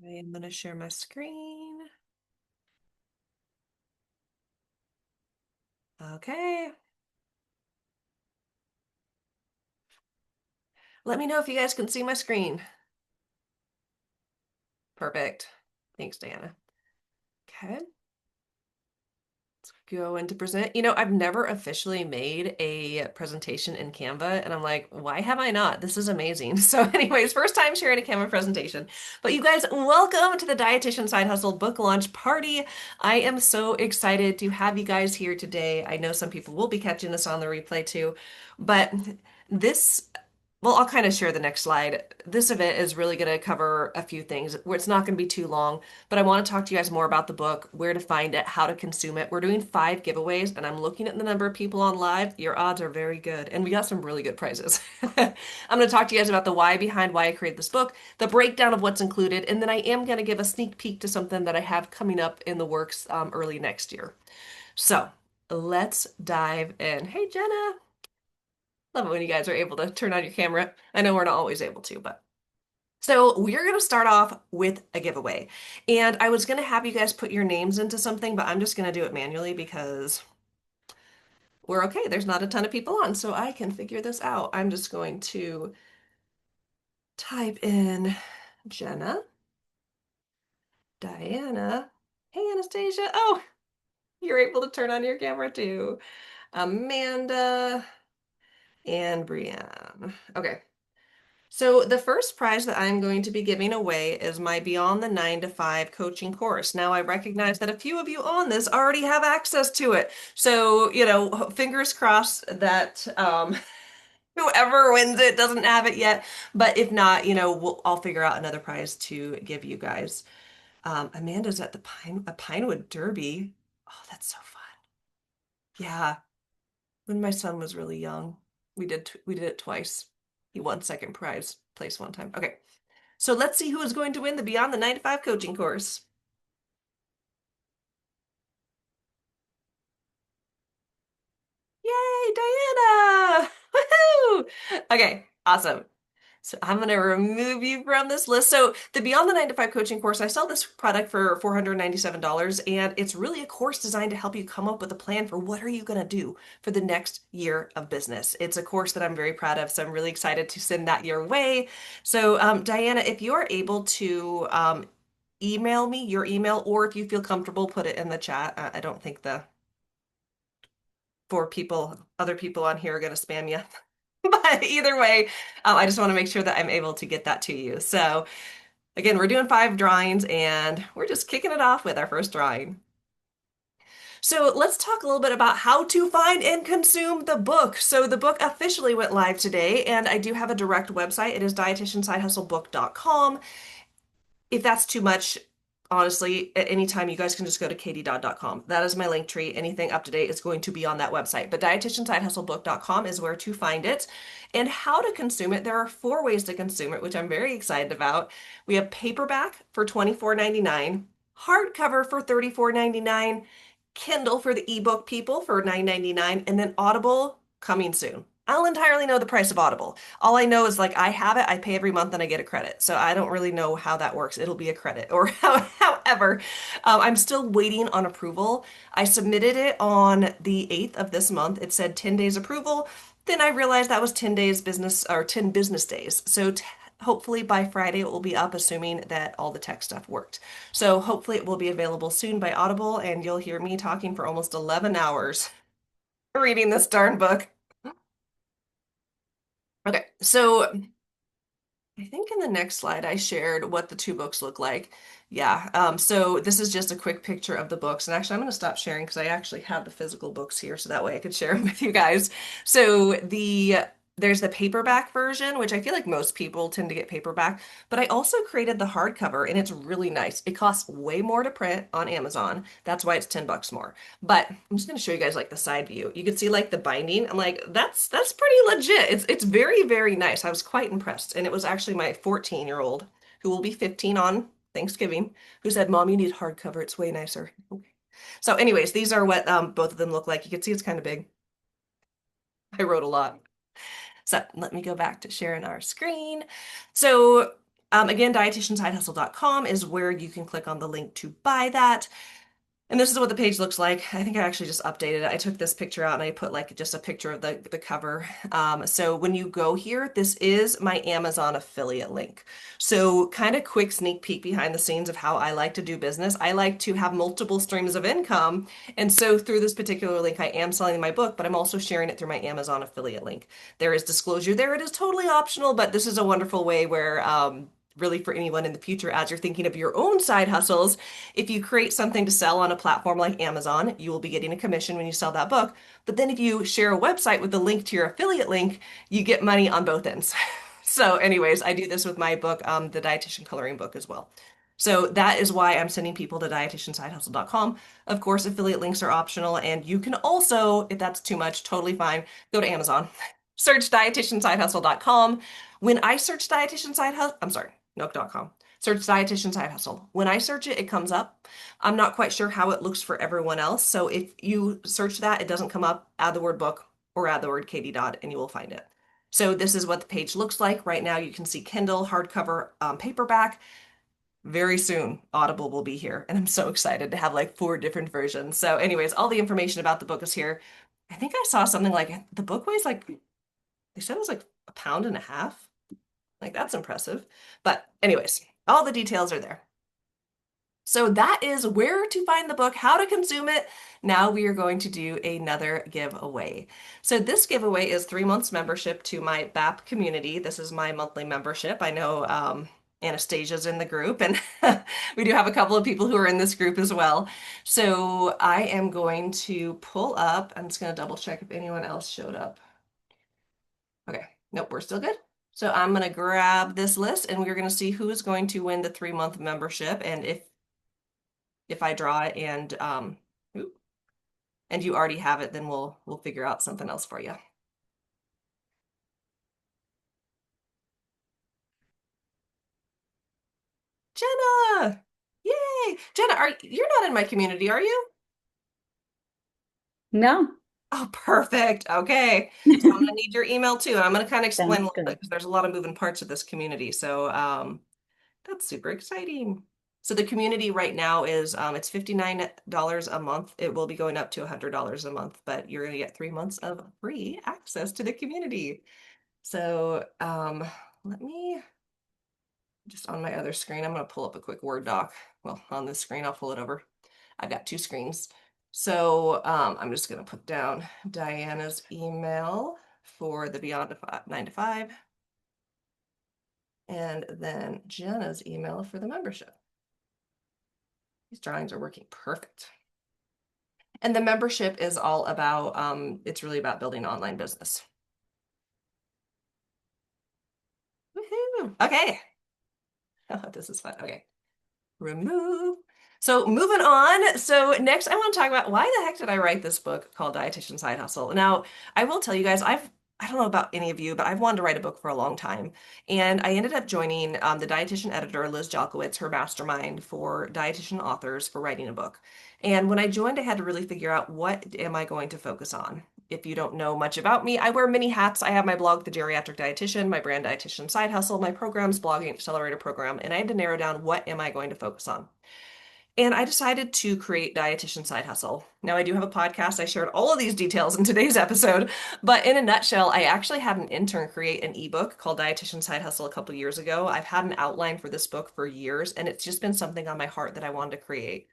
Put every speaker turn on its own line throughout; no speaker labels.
I'm going to share my screen. Okay. Let me know if you guys can see my screen. Perfect. Thanks, Diana. Okay. Let's go into present. I've never officially made a presentation in Canva, and I'm like, why have I not? This is amazing. So, anyways, first time sharing a Canva presentation. But you guys, welcome to the Dietitian Side Hustle book launch party. I am so excited to have you guys here today. I know some people will be catching this on the replay too, but this well, I'll kind of share the next slide. This event is really going to cover a few things where it's not going to be too long, but I want to talk to you guys more about the book, where to find it, how to consume it. We're doing 5 giveaways, and I'm looking at the number of people on live. Your odds are very good, and we got some really good prizes. I'm going to talk to you guys about the why behind why I created this book, the breakdown of what's included, and then I am going to give a sneak peek to something that I have coming up in the works early next year. So let's dive in. Hey, Jenna. Love it when you guys are able to turn on your camera. I know we're not always able to, but. So we're going to start off with a giveaway. And I was going to have you guys put your names into something, but I'm just going to do it manually because we're okay. There's not a ton of people on, so I can figure this out. I'm just going to type in Jenna, Diana. Hey, Anastasia. Oh, you're able to turn on your camera too. Amanda and Brienne. Okay. So the first prize that I'm going to be giving away is my Beyond the 9 to 5 coaching course. Now I recognize that a few of you on this already have access to it. So, fingers crossed that whoever wins it doesn't have it yet. But if not, I'll figure out another prize to give you guys. Amanda's at the Pinewood Derby. Oh, that's so fun. Yeah, when my son was really young, we did it twice. He won second prize place one time. Okay. So let's see who is going to win the Beyond the 9 to 5 coaching course. Yay, Diana! Woohoo! Okay, awesome. So I'm going to remove you from this list. So the Beyond the 9 to 5 coaching course, I sell this product for $497, and it's really a course designed to help you come up with a plan for what are you going to do for the next year of business. It's a course that I'm very proud of, so I'm really excited to send that your way. So Diana, if you're able to email me your email, or if you feel comfortable, put it in the chat. I don't think the other people on here are going to spam you. But either way, I just want to make sure that I'm able to get that to you. So again, we're doing 5 drawings and we're just kicking it off with our first drawing. So let's talk a little bit about how to find and consume the book. So the book officially went live today, and I do have a direct website. It is dietitiansidehustlebook.com. If that's too much, honestly, at any time, you guys can just go to katiedodd.com. That is my link tree. Anything up to date is going to be on that website. But dietitiansidehustlebook.com is where to find it. And how to consume it, there are 4 ways to consume it, which I'm very excited about. We have paperback for $24.99, hardcover for $34.99, Kindle for the ebook people for $9.99, and then Audible coming soon. I don't entirely know the price of Audible. All I know is like I have it, I pay every month, and I get a credit. So I don't really know how that works. It'll be a credit or however. I'm still waiting on approval. I submitted it on the 8th of this month. It said 10 days approval. Then I realized that was 10 days business or 10 business days. So hopefully by Friday it will be up, assuming that all the tech stuff worked. So hopefully it will be available soon by Audible, and you'll hear me talking for almost 11 hours reading this darn book. Okay, so I think in the next slide I shared what the 2 books look like. Yeah, so this is just a quick picture of the books. And actually, I'm going to stop sharing because I actually have the physical books here, so that way I could share them with you guys. So there's the paperback version, which I feel like most people tend to get paperback, but I also created the hardcover, and it's really nice. It costs way more to print on Amazon. That's why it's 10 bucks more. But I'm just going to show you guys like the side view. You can see like the binding. I'm like, that's pretty legit. It's very, very nice. I was quite impressed. And it was actually my 14-year-old, who will be 15 on Thanksgiving, who said, Mom, you need hardcover. It's way nicer. Okay. So anyways, these are what both of them look like. You can see it's kind of big. I wrote a lot. So let me go back to sharing our screen. So Again, dietitiansidehustle.com is where you can click on the link to buy that. And this is what the page looks like. I think I actually just updated it. I took this picture out and I put like just a picture of the cover. So when you go here, this is my Amazon affiliate link. So kind of quick sneak peek behind the scenes of how I like to do business. I like to have multiple streams of income. And so through this particular link, I am selling my book, but I'm also sharing it through my Amazon affiliate link. There is disclosure there. It is totally optional, but this is a wonderful way where really for anyone in the future, as you're thinking of your own side hustles, if you create something to sell on a platform like Amazon, you will be getting a commission when you sell that book. But then if you share a website with the link to your affiliate link, you get money on both ends. So, anyways, I do this with my book, the Dietitian Coloring Book as well. So that is why I'm sending people to dietitiansidehustle.com. Of course, affiliate links are optional, and you can also, if that's too much, totally fine, go to Amazon. Search dietitiansidehustle.com. When I search dietitian side hustle, I'm sorry, nook.com. Search dietitian side hustle. When I search it, it comes up. I'm not quite sure how it looks for everyone else. So if you search that, it doesn't come up, add the word book or add the word Katie Dodd and you will find it. So this is what the page looks like. Right now you can see Kindle, hardcover, paperback. Very soon, Audible will be here. And I'm so excited to have like 4 different versions. So anyways, all the information about the book is here. I think I saw something like the book weighs like, they said it was like a pound and a half. Like that's impressive. But anyways, all the details are there. So that is where to find the book, how to consume it. Now we are going to do another giveaway. So this giveaway is 3 months membership to my BAP community. This is my monthly membership. I know Anastasia's in the group, and we do have a couple of people who are in this group as well. So I am going to pull up, I'm just going to double check if anyone else showed up. Okay, nope, we're still good. So I'm going to grab this list and we're going to see who is going to win the 3 month membership. And if I draw it and you already have it, then we'll figure out something else for you. Jenna! Yay! Jenna, you're not in my community, are you?
No.
Oh, perfect. Okay. So I'm gonna need your email too. And I'm gonna kind of explain a
Sounds
little bit
good.
because there's a lot of moving parts of this community. So that's super exciting. So the community right now is it's $59 a month. It will be going up to $100 a month, but you're gonna get 3 months of free access to the community. So let me just on my other screen, I'm gonna pull up a quick Word doc. Well, on this screen, I'll pull it over. I've got 2 screens. So I'm just gonna put down Diana's email for the Beyond 9 to 5, and then Jenna's email for the membership. These drawings are working perfect. And the membership is all about, it's really about building an online business. Woohoo! Okay. Oh, this is fun. Okay. Remove. So moving on. So next I want to talk about why the heck did I write this book called Dietitian Side Hustle? Now, I will tell you guys, I don't know about any of you, but I've wanted to write a book for a long time. And I ended up joining the dietitian editor, Liz Jalkowitz, her mastermind for dietitian authors for writing a book. And when I joined, I had to really figure out what am I going to focus on? If you don't know much about me, I wear many hats. I have my blog, The Geriatric Dietitian, my brand Dietitian Side Hustle, my programs, blogging accelerator program, and I had to narrow down what am I going to focus on. And I decided to create Dietitian Side Hustle. Now, I do have a podcast. I shared all of these details in today's episode, but in a nutshell, I actually had an intern create an ebook called Dietitian Side Hustle a couple years ago. I've had an outline for this book for years, and it's just been something on my heart that I wanted to create.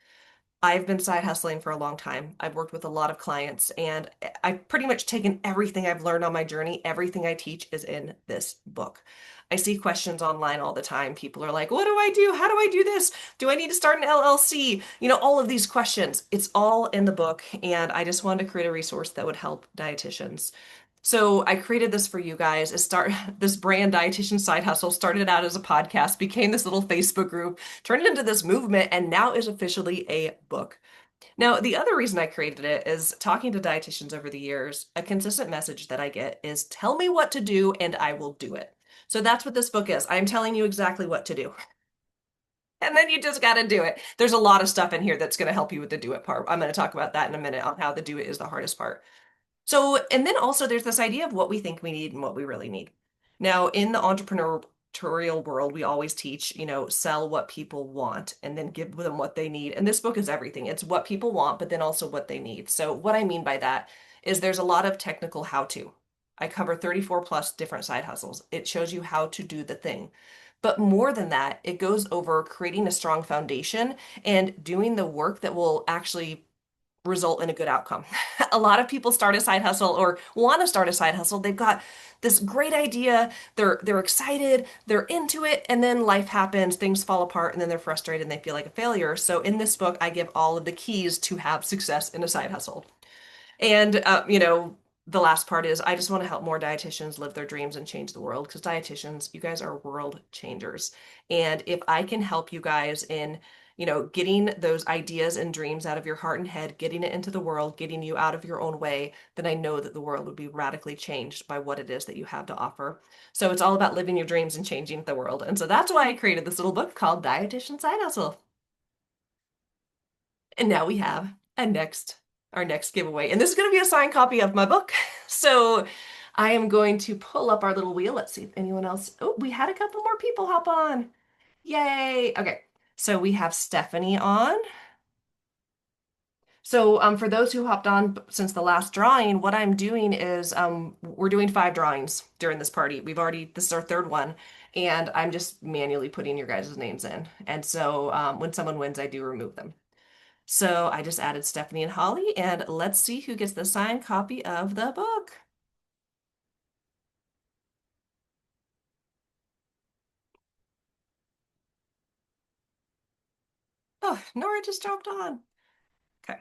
I've been side hustling for a long time. I've worked with a lot of clients, and I've pretty much taken everything I've learned on my journey. Everything I teach is in this book. I see questions online all the time. People are like, what do I do? How do I do this? Do I need to start an LLC? You know, all of these questions. It's all in the book, and I just wanted to create a resource that would help dietitians. So I created this for you guys. This brand Dietitian Side Hustle started out as a podcast, became this little Facebook group, turned it into this movement, and now is officially a book. Now, the other reason I created it is talking to dietitians over the years, a consistent message that I get is tell me what to do and I will do it. So that's what this book is. I'm telling you exactly what to do. And then you just got to do it. There's a lot of stuff in here that's going to help you with the do it part. I'm going to talk about that in a minute on how the do it is the hardest part. So, and then also there's this idea of what we think we need and what we really need. Now, in the entrepreneur entrepreneurial world, we always teach, sell what people want and then give them what they need. And this book is everything. It's what people want, but then also what they need. So what I mean by that is there's a lot of technical how-to. I cover 34 plus different side hustles. It shows you how to do the thing. But more than that, it goes over creating a strong foundation and doing the work that will actually result in a good outcome. A lot of people start a side hustle or want to start a side hustle. They've got this great idea, they're excited, they're into it, and then life happens, things fall apart, and then they're frustrated and they feel like a failure. So in this book, I give all of the keys to have success in a side hustle. And the last part is I just want to help more dietitians live their dreams and change the world because dietitians, you guys are world changers. And if I can help you guys in, getting those ideas and dreams out of your heart and head, getting it into the world, getting you out of your own way, then I know that the world would be radically changed by what it is that you have to offer. So it's all about living your dreams and changing the world. And so that's why I created this little book called Dietitian Side Hustle. And now we have our next giveaway. And this is going to be a signed copy of my book. So I am going to pull up our little wheel. Let's see if anyone else. Oh, we had a couple more people hop on. Yay. Okay. So we have Stephanie on. So for those who hopped on since the last drawing, what I'm doing is we're doing 5 drawings during this party. This is our third one, and I'm just manually putting your guys' names in. And so when someone wins, I do remove them. So I just added Stephanie and Holly, and let's see who gets the signed copy of the book. Oh, Nora just dropped on. Okay.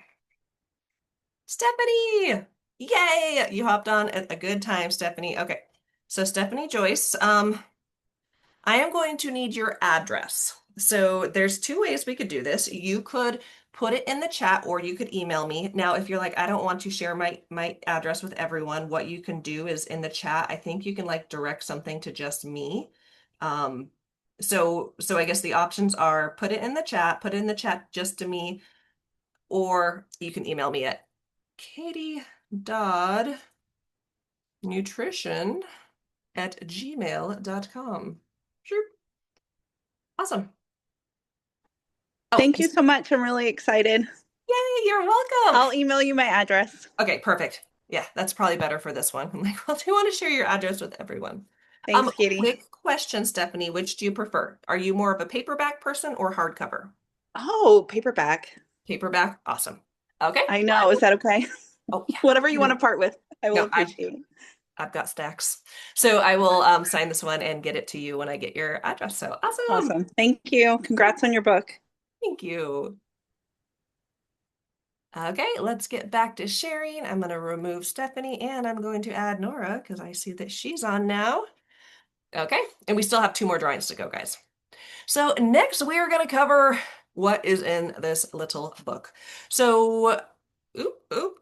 Stephanie! Yay! You hopped on at a good time, Stephanie. Okay. So Stephanie Joyce, I am going to need your address. So there's 2 ways we could do this. You could put it in the chat or you could email me. Now, if you're like, I don't want to share my address with everyone, what you can do is in the chat, I think you can like direct something to just me. So I guess the options are put it in the chat, put it in the chat just to me, or you can email me at katie.nutrition@gmail.com. Sure. Awesome. Oh,
Thank you so much. I'm really excited.
yay, you're welcome.
I'll email you my address.
Okay, perfect. Yeah, that's probably better for this one. I'm like, well, do you want to share your address with everyone?
Thanks, Katie.
Quick question, Stephanie, which do you prefer? Are you more of a paperback person or hardcover?
Oh, paperback.
Paperback, awesome. Okay.
I know. Is that okay?
Oh, yeah.
Whatever you want to part with, I will
No,
appreciate it.
I've got stacks. So I will sign this one and get it to you when I get your address. So awesome.
Awesome. Thank you. Congrats on your book.
Thank you. Okay, let's get back to sharing. I'm going to remove Stephanie and I'm going to add Nora because I see that she's on now. Okay, and we still have 2 more drawings to go, guys. So next we are going to cover what is in this little book. So, oop.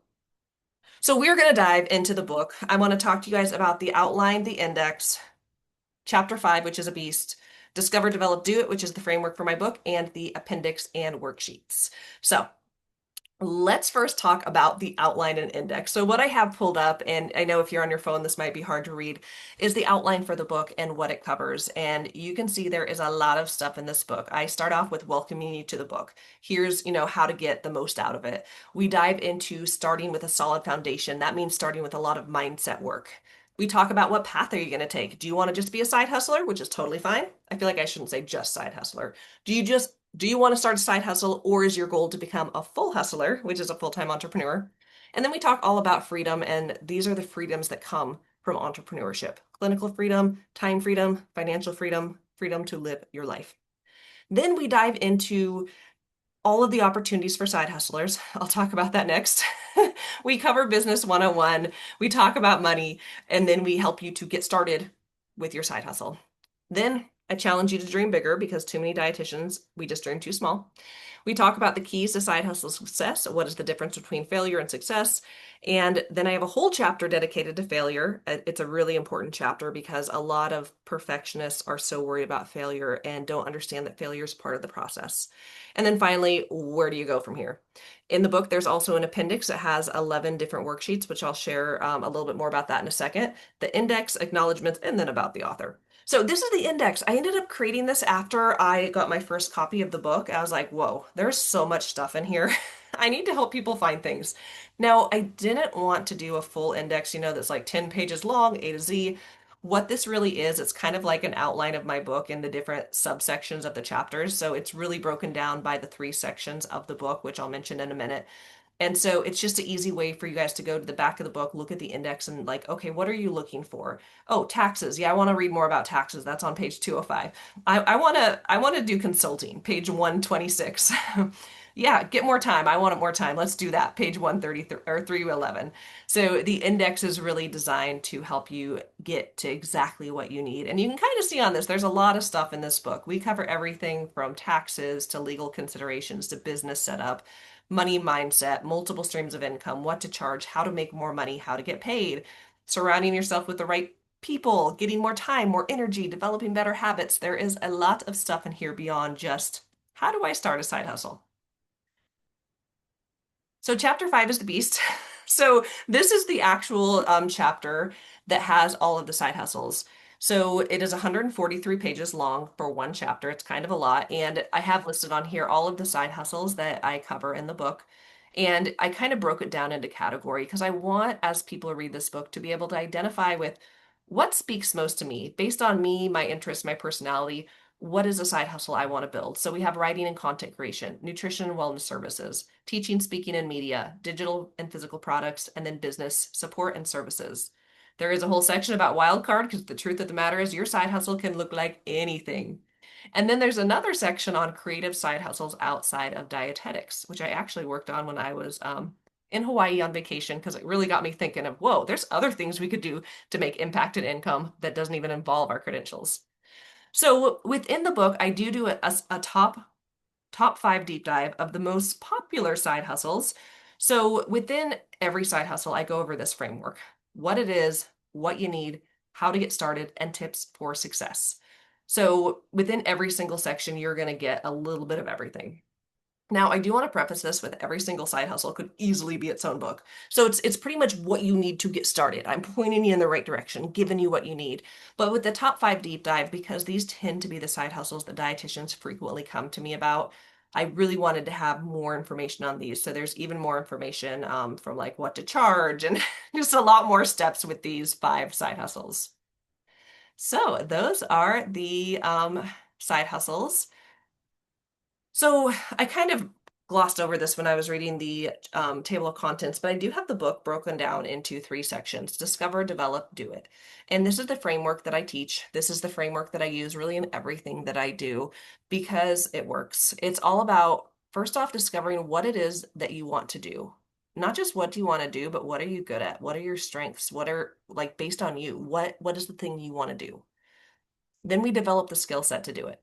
So we're going to dive into the book. I want to talk to you guys about the outline, the index, chapter 5, which is a beast, discover, develop, do it, which is the framework for my book, and the appendix and worksheets. So let's first talk about the outline and index. So what I have pulled up, and I know if you're on your phone, this might be hard to read, is the outline for the book and what it covers. And you can see there is a lot of stuff in this book. I start off with welcoming you to the book. Here's, how to get the most out of it. We dive into starting with a solid foundation. That means starting with a lot of mindset work. We talk about what path are you going to take? Do you want to just be a side hustler, which is totally fine? I feel like I shouldn't say just side hustler. Do you want to start a side hustle, or is your goal to become a full hustler, which is a full-time entrepreneur? And then we talk all about freedom, and these are the freedoms that come from entrepreneurship: clinical freedom, time freedom, financial freedom, freedom to live your life. Then we dive into all of the opportunities for side hustlers. I'll talk about that next. We cover business 101. We talk about money, and then we help you to get started with your side hustle. Then I challenge you to dream bigger because too many dietitians, we just dream too small. We talk about the keys to side hustle success. What is the difference between failure and success? And then I have a whole chapter dedicated to failure. It's a really important chapter because a lot of perfectionists are so worried about failure and don't understand that failure is part of the process. And then finally, where do you go from here? In the book, there's also an appendix that has 11 different worksheets, which I'll share a little bit more about that in a second. The index, acknowledgments, and then about the author. So this is the index. I ended up creating this after I got my first copy of the book. I was like, whoa, there's so much stuff in here. I need to help people find things. Now, I didn't want to do a full index, that's like 10 pages long, A to Z. What this really is, it's kind of like an outline of my book in the different subsections of the chapters. So it's really broken down by the three sections of the book, which I'll mention in a minute. And so it's just an easy way for you guys to go to the back of the book, look at the index and like, okay, what are you looking for? Oh, taxes. Yeah, I want to read more about taxes. That's on page 205. I want to do consulting, page 126. Yeah, get more time. I want more time. Let's do that. Page 130 or 311. So the index is really designed to help you get to exactly what you need. And you can kind of see on this, there's a lot of stuff in this book. We cover everything from taxes to legal considerations to business setup, money mindset, multiple streams of income, what to charge, how to make more money, how to get paid, surrounding yourself with the right people, getting more time, more energy, developing better habits. There is a lot of stuff in here beyond just how do I start a side hustle? So chapter 5 is the beast. So this is the actual chapter that has all of the side hustles. So it is 143 pages long for one chapter. It's kind of a lot. And I have listed on here all of the side hustles that I cover in the book. And I kind of broke it down into category because I want, as people read this book, to be able to identify with what speaks most to me based on me, my interests, my personality. What is a side hustle I want to build? So we have writing and content creation, nutrition and wellness services, teaching, speaking, and media, digital and physical products, and then business support and services. There is a whole section about wildcard because the truth of the matter is your side hustle can look like anything. And then there's another section on creative side hustles outside of dietetics, which I actually worked on when I was in Hawaii on vacation because it really got me thinking of, whoa, there's other things we could do to make impact and income that doesn't even involve our credentials. So within the book, I do a top five deep dive of the most popular side hustles. So within every side hustle, I go over this framework, what it is, what you need, how to get started, and tips for success. So within every single section, you're going to get a little bit of everything. Now, I do want to preface this with every single side hustle could easily be its own book. So it's pretty much what you need to get started. I'm pointing you in the right direction, giving you what you need. But with the top five deep dive, because these tend to be the side hustles that dietitians frequently come to me about, I really wanted to have more information on these. So there's even more information from like what to charge and just a lot more steps with these five side hustles. So those are the side hustles. So I kind of glossed over this when I was reading the table of contents, but I do have the book broken down into three sections: discover, develop, do it. And this is the framework that I teach. This is the framework that I use really in everything that I do because it works. It's all about, first off, discovering what it is that you want to do. Not just what do you want to do, but what are you good at? What are your strengths? What are like based on you? What is the thing you want to do? Then we develop the skill set to do it.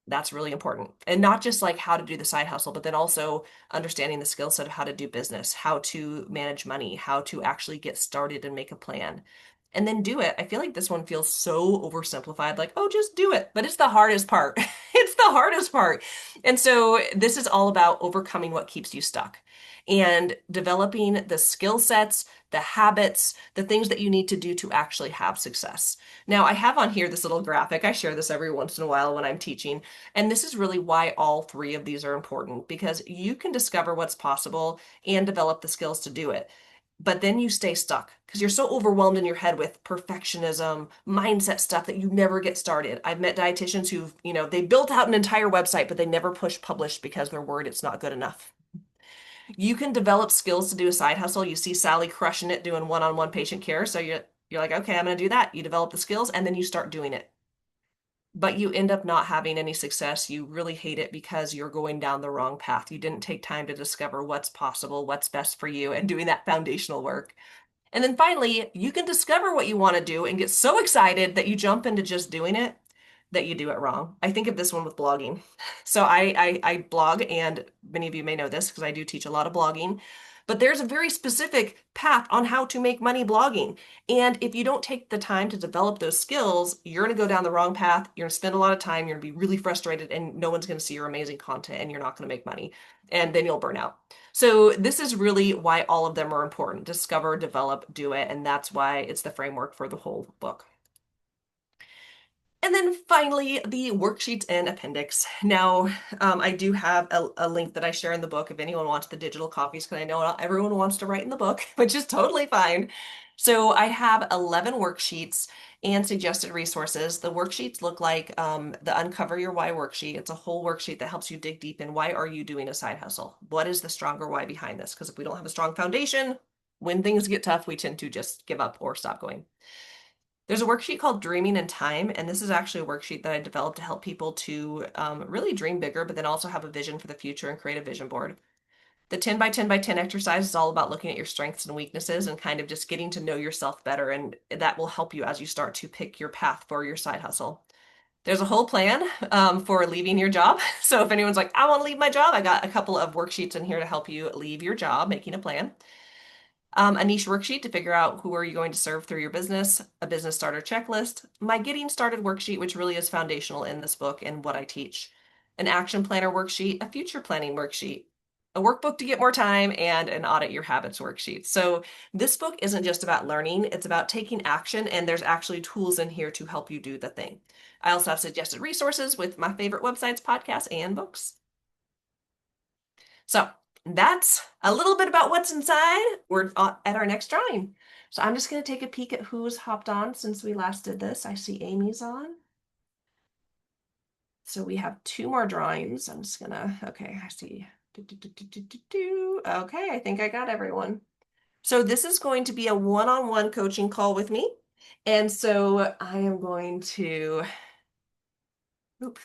That's really important. And not just like how to do the side hustle, but then also understanding the skill set of how to do business, how to manage money, how to actually get started and make a plan. And then do it. I feel like this one feels so oversimplified, like, oh, just do it. But it's the hardest part. It's the hardest part. And so this is all about overcoming what keeps you stuck and developing the skill sets, the habits, the things that you need to do to actually have success. Now, I have on here this little graphic. I share this every once in a while when I'm teaching. And this is really why all three of these are important because you can discover what's possible and develop the skills to do it. But then you stay stuck because you're so overwhelmed in your head with perfectionism, mindset stuff that you never get started. I've met dietitians who've, they built out an entire website, but they never push publish because they're worried it's not good enough. You can develop skills to do a side hustle. You see Sally crushing it doing one-on-one patient care. So you're like, okay, I'm going to do that. You develop the skills and then you start doing it, but you end up not having any success. You really hate it because you're going down the wrong path. You didn't take time to discover what's possible, what's best for you, and doing that foundational work. And then finally, you can discover what you want to do and get so excited that you jump into just doing it that you do it wrong. I think of this one with blogging. So I blog, and many of you may know this because I do teach a lot of blogging. But there's a very specific path on how to make money blogging. And if you don't take the time to develop those skills, you're going to go down the wrong path. You're going to spend a lot of time. You're going to be really frustrated, and no one's going to see your amazing content, and you're not going to make money. And then you'll burn out. So this is really why all of them are important. Discover, develop, do it. And that's why it's the framework for the whole book. And then finally, the worksheets and appendix. Now, I do have a link that I share in the book if anyone wants the digital copies, because I know not everyone wants to write in the book, which is totally fine. So I have 11 worksheets and suggested resources. The worksheets look like the Uncover Your Why worksheet. It's a whole worksheet that helps you dig deep in why are you doing a side hustle? What is the stronger why behind this? Because if we don't have a strong foundation, when things get tough, we tend to just give up or stop going. There's a worksheet called Dreaming in Time, and this is actually a worksheet that I developed to help people to really dream bigger, but then also have a vision for the future and create a vision board. The 10 by 10 by 10 exercise is all about looking at your strengths and weaknesses and kind of just getting to know yourself better, and that will help you as you start to pick your path for your side hustle. There's a whole plan for leaving your job. So if anyone's like, I want to leave my job, I got a couple of worksheets in here to help you leave your job, making a plan. A niche worksheet to figure out who are you going to serve through your business, a business starter checklist, my getting started worksheet, which really is foundational in this book and what I teach, an action planner worksheet, a future planning worksheet, a workbook to get more time, and an audit your habits worksheet. So this book isn't just about learning, it's about taking action, and there's actually tools in here to help you do the thing. I also have suggested resources with my favorite websites, podcasts, and books. So that's a little bit about what's inside. We're at our next drawing. So I'm just going to take a peek at who's hopped on since we last did this. I see Amy's on. So we have two more drawings. I'm just gonna, okay, I see. Okay, I think I got everyone. So this is going to be a one-on-one coaching call with me. And so I am going to, oop,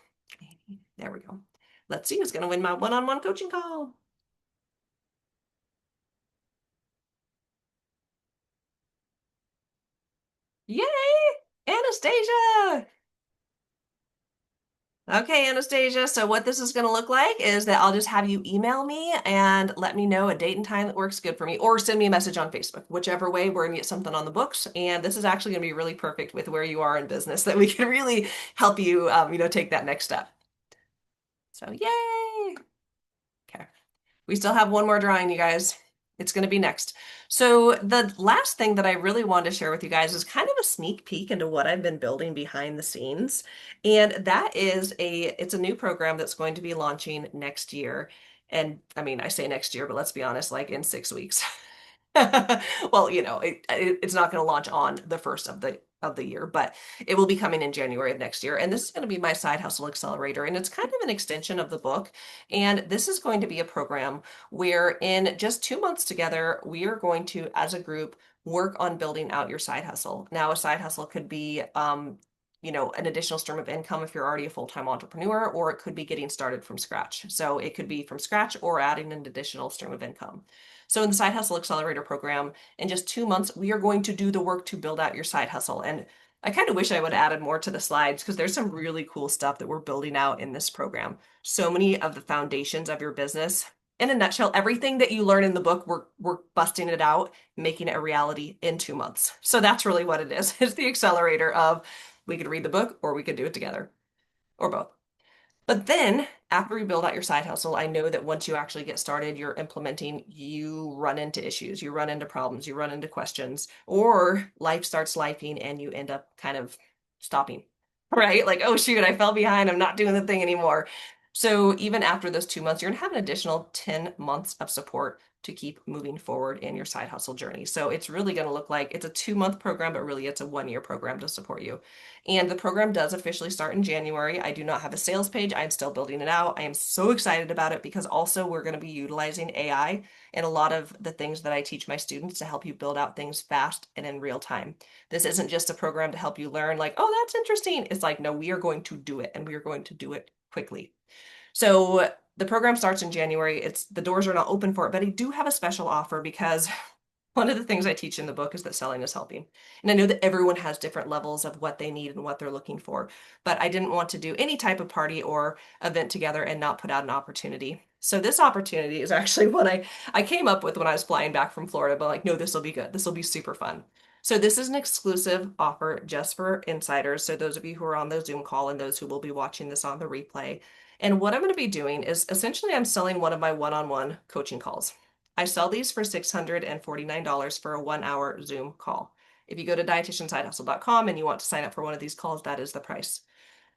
there we go. Let's see who's going to win my one-on-one coaching call. Yay! Anastasia! Okay, Anastasia. So what this is going to look like is that I'll just have you email me and let me know a date and time that works good for me, or send me a message on Facebook. Whichever way, we're going to get something on the books. And this is actually going to be really perfect with where you are in business, that we can really help you, take that next step. So yay! Okay. We still have one more drawing, you guys. It's going to be next. So the last thing that I really wanted to share with you guys is kind of a sneak peek into what I've been building behind the scenes. And that is it's a new program that's going to be launching next year. And I mean, I say next year, but let's be honest, like in 6 weeks. Well, it's not going to launch on the first of the year, but it will be coming in January of next year. And this is going to be my side hustle accelerator, and it's kind of an extension of the book. And this is going to be a program where in just 2 months together, we are going to, as a group, work on building out your side hustle. Now, a side hustle could be an additional stream of income if you're already a full-time entrepreneur, or it could be getting started from scratch. So it could be from scratch or adding an additional stream of income. So in the Side Hustle Accelerator program, in just 2 months, we are going to do the work to build out your side hustle. And I kind of wish I would have added more to the slides because there's some really cool stuff that we're building out in this program. So many of the foundations of your business. In a nutshell, everything that you learn in the book, we're busting it out, making it a reality in 2 months. So that's really what it is. It's the accelerator of we could read the book or we could do it together or both. But then after you build out your side hustle, I know that once you actually get started, you're implementing, you run into issues, you run into problems, you run into questions, or life starts lifing and you end up kind of stopping, right? Like, oh shoot, I fell behind, I'm not doing the thing anymore. So even after those 2 months, you're gonna have an additional 10 months of support to keep moving forward in your side hustle journey. So it's really going to look like it's a 2 month program, but really it's a 1 year program to support you. And the program does officially start in January. I do not have a sales page. I'm still building it out. I am so excited about it because also we're going to be utilizing AI in a lot of the things that I teach my students to help you build out things fast and in real time. This isn't just a program to help you learn, like, oh, that's interesting. It's like, no, we are going to do it and we are going to do it quickly. So the program starts in January. The doors are not open for it, but I do have a special offer because one of the things I teach in the book is that selling is helping. And I know that everyone has different levels of what they need and what they're looking for, but I didn't want to do any type of party or event together and not put out an opportunity. So this opportunity is actually what I came up with when I was flying back from Florida, but like, no, this will be good. This will be super fun. So this is an exclusive offer just for insiders. So those of you who are on the Zoom call and those who will be watching this on the replay. And what I'm going to be doing is essentially I'm selling one of my one-on-one coaching calls. I sell these for $649 for a 1 hour Zoom call. If you go to dietitiansidehustle.com and you want to sign up for one of these calls, that is the price.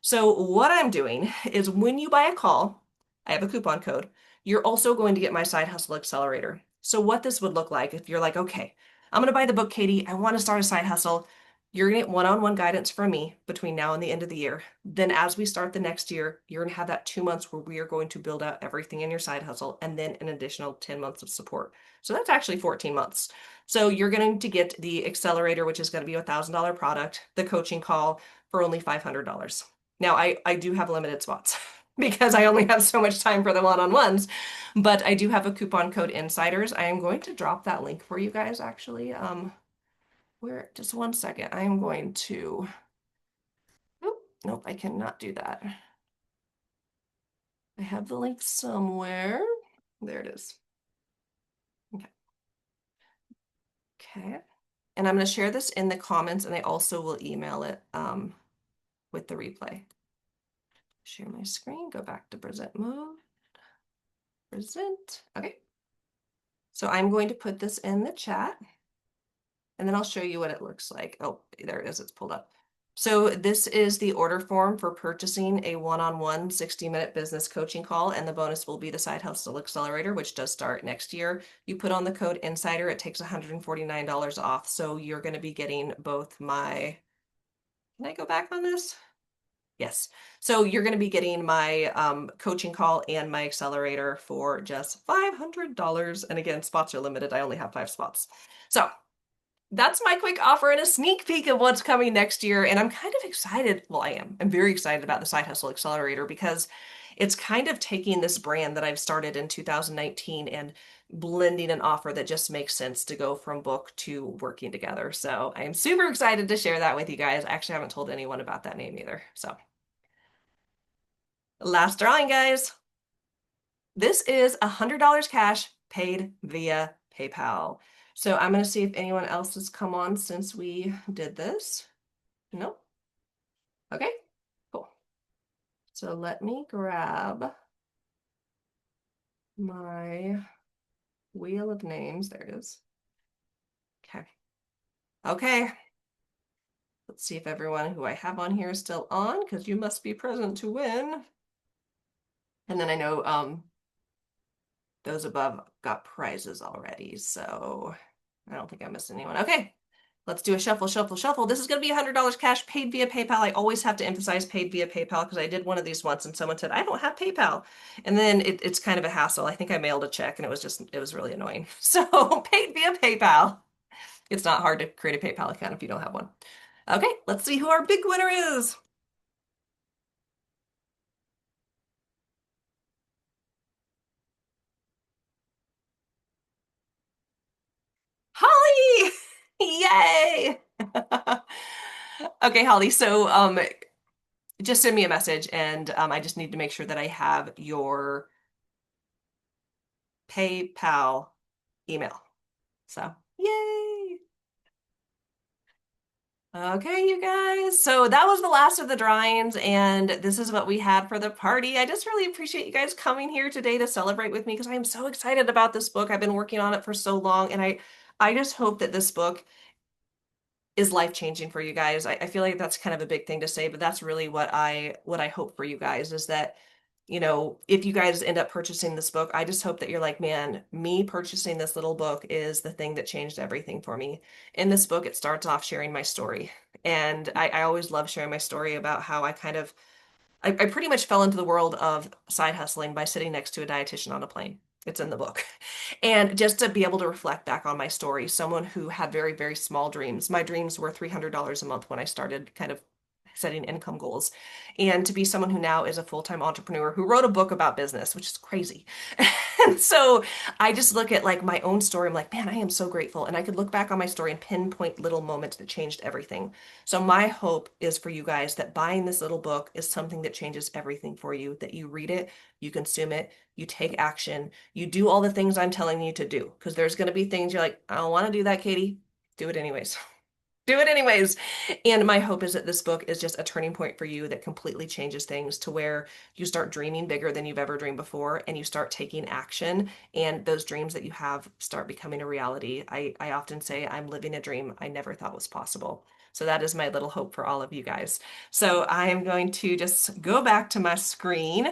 So what I'm doing is when you buy a call, I have a coupon code. You're also going to get my side hustle accelerator. So what this would look like if you're like, okay, I'm going to buy the book, Katie. I want to start a side hustle. You're going to get one-on-one guidance from me between now and the end of the year. Then as we start the next year, you're going to have that 2 months where we are going to build out everything in your side hustle and then an additional 10 months of support. So that's actually 14 months. So you're going to get the accelerator, which is going to be a $1,000 product, the coaching call for only $500. Now, I do have limited spots because I only have so much time for the one-on-ones, but I do have a coupon code insiders. I am going to drop that link for you guys actually. Where, just one second. I am going to, nope, nope, I cannot do that. I have the link somewhere. There it is. Okay. Okay. And I'm going to share this in the comments and I also will email it with the replay. Share my screen, go back to present mode. Present. Okay. So I'm going to put this in the chat and then I'll show you what it looks like. Oh, there it is. It's pulled up. So this is the order form for purchasing a one-on-one 60-minute business coaching call, and the bonus will be the Side Hustle Accelerator, which does start next year. You put on the code INSIDER, it takes $149 off. So you're going to be getting both my, can I go back on this? Yes. So you're going to be getting my coaching call and my accelerator for just $500. And again, spots are limited. I only have 5 spots. So that's my quick offer and a sneak peek of what's coming next year. And I'm kind of excited. Well, I am. I'm very excited about the Side Hustle Accelerator because it's kind of taking this brand that I've started in 2019 and blending an offer that just makes sense to go from book to working together. So I am super excited to share that with you guys. I actually haven't told anyone about that name either. So last drawing, guys. This is $100 cash paid via PayPal. So I'm going to see if anyone else has come on since we did this. Nope. Okay, cool. So let me grab my wheel of names. There it is. Okay. Okay. Let's see if everyone who I have on here is still on, because you must be present to win. And then I know those above got prizes already, so I don't think I missed anyone. Okay, let's do a shuffle, shuffle, shuffle. This is going to be $100 cash paid via PayPal. I always have to emphasize paid via PayPal because I did one of these once and someone said, I don't have PayPal. And then it's kind of a hassle. I think I mailed a check and it was really annoying. So paid via PayPal. It's not hard to create a PayPal account if you don't have one. Okay, let's see who our big winner is. Holly! Yay! Okay, Holly. So just send me a message and I just need to make sure that I have your PayPal email. So, yay. Okay, you guys. So that was the last of the drawings, and this is what we had for the party. I just really appreciate you guys coming here today to celebrate with me because I am so excited about this book. I've been working on it for so long, and I just hope that this book is life-changing for you guys. I feel like that's kind of a big thing to say, but that's really what I hope for you guys is that, if you guys end up purchasing this book, I just hope that you're like, man, me purchasing this little book is the thing that changed everything for me. In this book, it starts off sharing my story. And I always love sharing my story about how I pretty much fell into the world of side hustling by sitting next to a dietitian on a plane. It's in the book. And just to be able to reflect back on my story, someone who had very, very small dreams. My dreams were $300 a month when I started kind of setting income goals. And to be someone who now is a full-time entrepreneur who wrote a book about business, which is crazy. And so I just look at like my own story. I'm like, man, I am so grateful. And I could look back on my story and pinpoint little moments that changed everything. So my hope is for you guys that buying this little book is something that changes everything for you, that you read it, you consume it, you take action, you do all the things I'm telling you to do. Because there's going to be things you're like, I don't want to do that, Katie. Do it anyways. Do it anyways. And my hope is that this book is just a turning point for you that completely changes things to where you start dreaming bigger than you've ever dreamed before and you start taking action and those dreams that you have start becoming a reality. I often say I'm living a dream I never thought was possible. So that is my little hope for all of you guys. So I am going to just go back to my screen.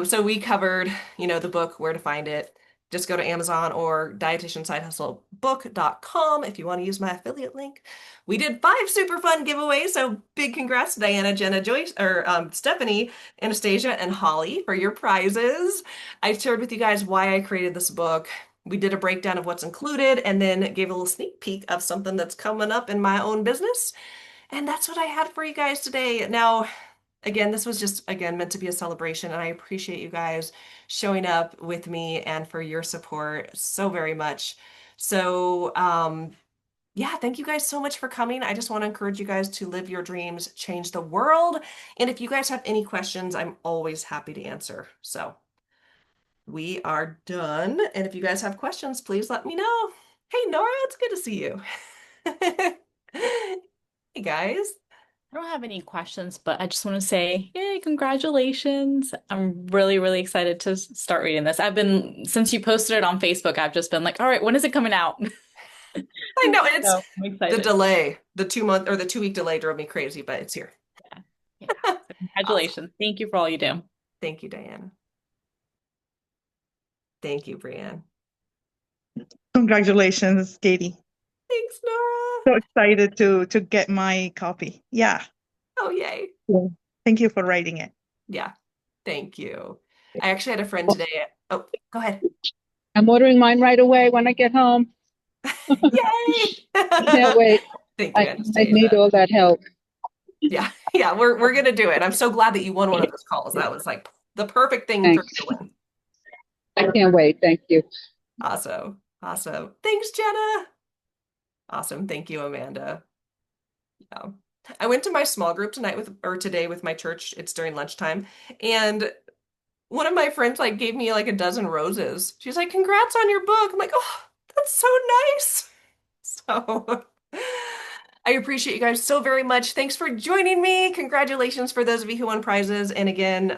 So we covered, the book, where to find it. Just go to Amazon or dietitiansidehustlebook.com if you want to use my affiliate link. We did 5 super fun giveaways, so big congrats to Diana, Jenna, Joyce, or Stephanie, Anastasia, and Holly for your prizes. I shared with you guys why I created this book. We did a breakdown of what's included and then gave a little sneak peek of something that's coming up in my own business. And that's what I had for you guys today. Now, again, this was just, again, meant to be a celebration, and I appreciate you guys showing up with me and for your support so very much. So, yeah, thank you guys so much for coming. I just want to encourage you guys to live your dreams, change the world. And if you guys have any questions, I'm always happy to answer. So we are done. And if you guys have questions, please let me know. Hey, Nora, it's good to see you. Hey, guys.
I don't have any questions, but I just want to say, yay, congratulations. I'm really, really excited to start reading this. Since you posted it on Facebook, I've just been like, all right, when is it coming out?
I know it's
So I'm
the
excited.
delay, the 2 month or the 2 week delay drove me crazy, but it's here.
Yeah. Yeah. So
Awesome.
congratulations. Thank you for all you do.
Thank you, Diane. Thank you, Brianne.
Congratulations, Katie.
Thanks, Nora.
So excited to get my copy. Yeah.
Oh, yay.
Yeah. Thank you for writing it.
Yeah. Thank you. I actually had a friend today. Oh, go ahead.
I'm ordering mine right away when I get home.
Yay!
Can't wait.
Thank you,
I need
Anastasia.
all that help.
Yeah, yeah, we're gonna do it. I'm so glad that you won one of those calls. That was like the perfect thing for
Thanks.
you to win.
I can't wait. Thank you.
Awesome. Awesome. Thanks, Jenna. Awesome. Thank you, Amanda. Yeah. I went to my small group today with my church. It's during lunchtime. And one of my friends like gave me like a dozen roses. She's like, "Congrats on your book." I'm like, "Oh, that's so nice." So I appreciate you guys so very much. Thanks for joining me. Congratulations for those of you who won prizes. And again,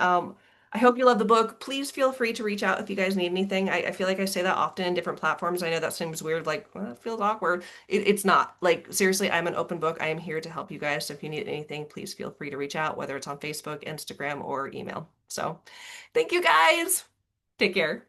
I hope you love the book. Please feel free to reach out if you guys need anything. I feel like I say that often in different platforms. I know that seems weird, like, well, it feels awkward. It's not. Like, seriously, I'm an open book. I am here to help you guys. So if you need anything, please feel free to reach out, whether it's on Facebook, Instagram, or email. So thank you guys. Take care.